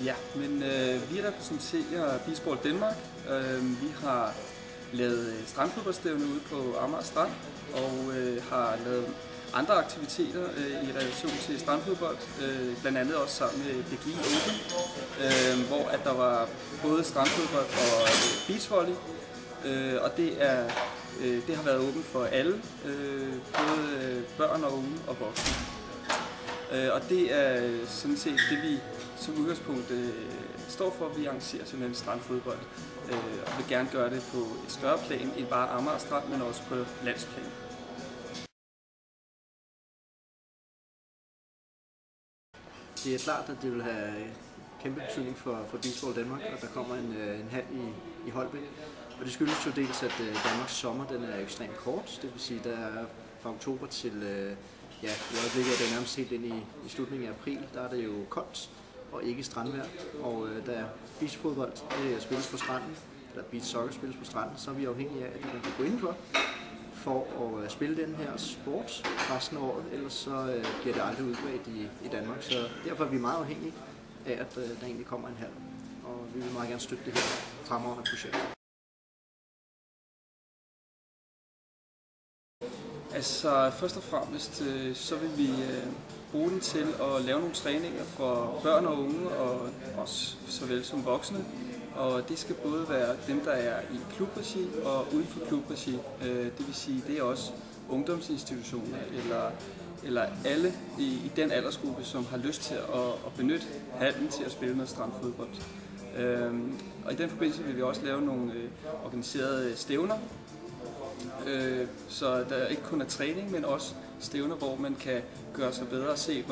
Ja, men vi repræsenterer Beachball Danmark. Vi har lavet strandfodboldstævne ude på Amager Strand og har lavet andre aktiviteter i relation til strandfodbold, blandt andet også sammen med DGI Open, hvor at der var både strandfodbold og beachvolley, og det har været åbent for alle, både børn og unge og voksne. Og det er sådan set det, vi som udgangspunkt står for. Vi arrangerer simpelthen strandfodbold og vil gerne gøre det på et større plan end bare Amager Strand, men også på landsplan. Det er klart, at det vil have kæmpe betydning for Beachball Danmark, at der kommer en hal i Holbæk. Og det skyldes jo dels, at Danmarks sommer den er ekstremt kort. Det vil sige, der er fra oktober til i øjeblikket er det nærmest helt ind i slutningen af april. Der er det jo koldt og ikke strandvejr. Og da beachfodbold spilles på stranden, eller beach soccer spilles på stranden, så er vi afhængige af, at man kan gå indenfor for at spille den her sport resten af året, ellers så bliver det aldrig udbredt i Danmark. Så derfor er vi meget afhængige af, at der egentlig kommer en hal, og vi vil meget gerne støtte det her fremragende projekt. Altså først og fremmest så vil vi bruge den til at lave nogle træninger for børn og unge og også såvel som voksne. Og det skal både være dem, der er i klubregi og uden for klubregi. Det vil sige, det er også ungdomsinstitutioner eller alle i den aldersgruppe, som har lyst til at benytte hallen til at spille noget strandfodbold. Og i den forbindelse vil vi også lave nogle organiserede stævner, så der ikke kun er træning, men også stævner, hvor man kan gøre sig bedre og se,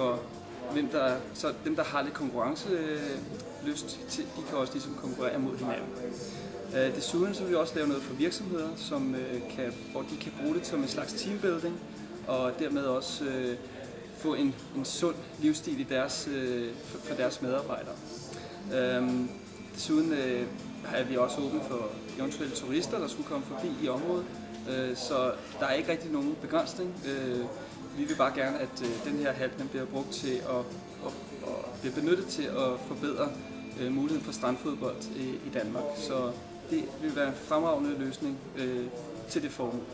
så dem, der har lidt konkurrencelyst, de kan også ligesom konkurrere mod hinanden. Desuden så vil vi også lave noget for virksomheder, hvor de kan bruge det som en slags teambuilding, og dermed også få en sund livsstil for deres medarbejdere. Desuden er vi også åbne for eventuelle turister, der skulle komme forbi i området, så der er ikke rigtig nogen begrænsning. Vi vil bare gerne, at den her hal bliver brugt til at bliver benyttet til at forbedre muligheden for strandfodbold i Danmark. Så det vil være en fremragende løsning til det formål.